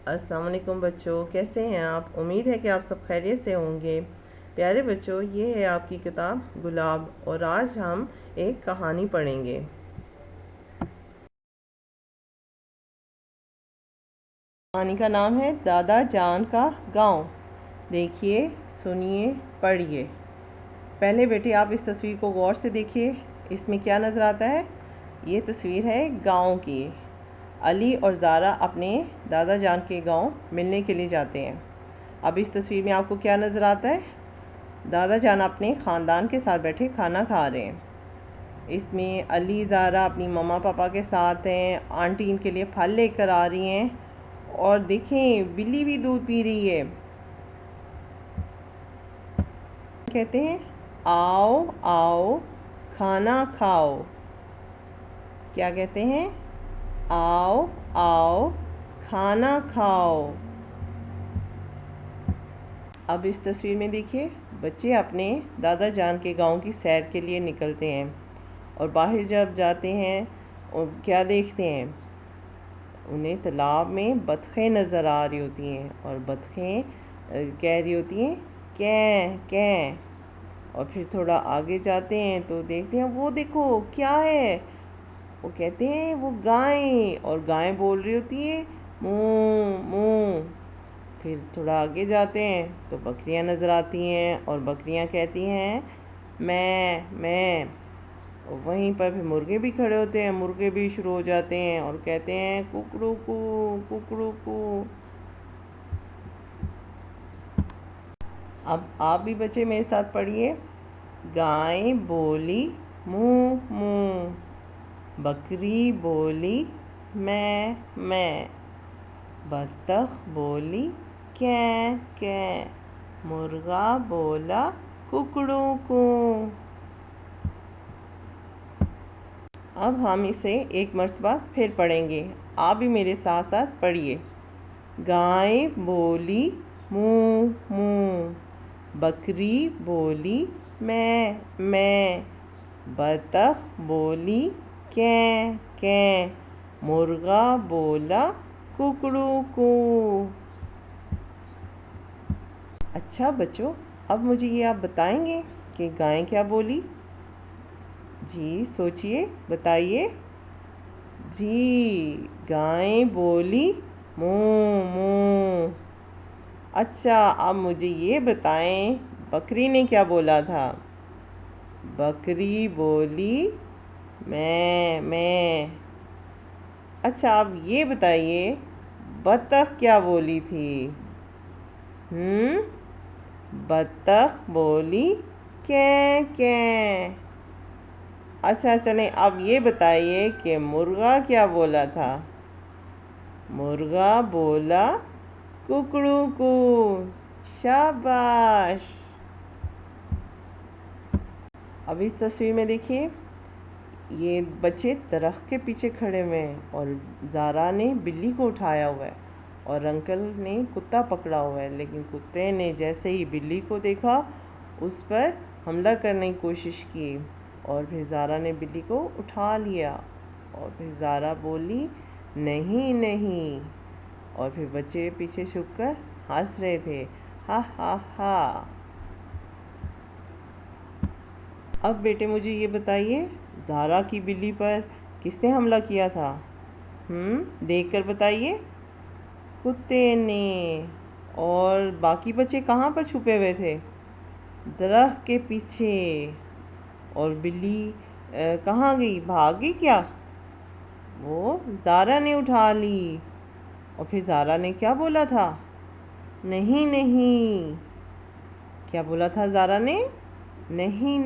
अस्सलाम वालेकुम बच्चों, कैसे हैं आप? उम्मीद है कि आप सब खैरियत से होंगे। प्यारे बच्चों, ये है आपकी किताब गुलाब और आज हम एक कहानी पढ़ेंगे। कहानी का नाम है दादा जान का गांव। देखिए, सुनिए, पढ़िए। पहले बेटे आप इस तस्वीर को गौर से देखिए। इसमें क्या नज़र आता है? ये तस्वीर है गांव की। अली और ज़ारा अपने दादा जान के गांव मिलने के लिए जाते हैं। अब इस तस्वीर में आपको क्या नज़र आता है? दादा जान अपने ख़ानदान के साथ बैठे खाना खा रहे हैं। इसमें अली ज़ारा अपनी मम्मा पापा के साथ हैं। आंटी इनके लिए फल लेकर आ रही हैं और देखें बिल्ली भी दूध पी रही है। कहते हैं आओ आओ खाना खाओ। क्या कहते हैं? आओ आओ खाना खाओ। अब इस तस्वीर में देखिए, बच्चे अपने दादा जान के गांव की सैर के लिए निकलते हैं और बाहर जब जाते हैं और क्या देखते हैं? उन्हें तालाब में बतखें नज़र आ रही होती हैं और बतखें कह रही होती हैं कैं कैं। और फिर थोड़ा आगे जाते हैं तो देखते हैं वो देखो क्या है। वो कहते हैं वो गायें, और गायें बोल रही होती हैं मूँ मूँ। फिर थोड़ा आगे जाते हैं तो बकरियां नज़र आती हैं और बकरियां कहती हैं मैं। और वहीं पर फिर मुर्गे भी खड़े होते हैं, मुर्गे भी शुरू हो जाते हैं और कहते हैं कुकड़ू कू कुकड़ू कू। अब आप भी बच्चे मेरे साथ पढ़िए। गाय बोली मूँ मूँ, बकरी बोली मैं, बत्तख बोली कैं कैं, मुर्गा बोला कुकड़ू कू। अब हम इसे एक मर्तबा फिर पढ़ेंगे। आप भी मेरे साथ साथ पढ़िए। गाय बोली मूँ मूँ, बकरी बोली मैं, बतख बोली कैं कैं, मुर्गा बोला कुकड़ू कू। अच्छा बच्चों, अब मुझे ये आप बताएंगे कि गाय क्या बोली? जी सोचिए, बताइए। जी, गाय बोली मूँ मूँ। अच्छा, अब मुझे ये बताएं बकरी ने क्या बोला था? बकरी बोली मैं। अच्छा, अब ये बताइए बत्तख क्या बोली थी? बत्तख बोली कैं कैं। अच्छा चलें, अब ये बताइए कि मुर्गा क्या बोला था? मुर्गा बोला कुकड़ू कू। शाबाश। अब इस तस्वीर में देखिए, ये बच्चे दरख्त के पीछे खड़े हुए हैं और ज़ारा ने बिल्ली को उठाया हुआ है और अंकल ने कुत्ता पकड़ा हुआ है। लेकिन कुत्ते ने जैसे ही बिल्ली को देखा उस पर हमला करने की कोशिश की और फिर ज़ारा ने बिल्ली को उठा लिया और फिर ज़ारा बोली नहीं। और फिर बच्चे पीछे छुपकर हंस रहे थे, हा हा हा। अब बेटे मुझे ये बताइए, ज़ारा की बिल्ली पर किसने हमला किया था? देखकर बताइए। कुत्ते ने। और बाकी बच्चे कहाँ पर छुपे हुए थे? दरख्त के पीछे। और बिल्ली कहाँ गई? भाग गई क्या? वो ज़ारा ने उठा ली। और फिर ज़ारा ने क्या बोला था? नहीं। क्या बोला था ज़ारा ने? नहीं।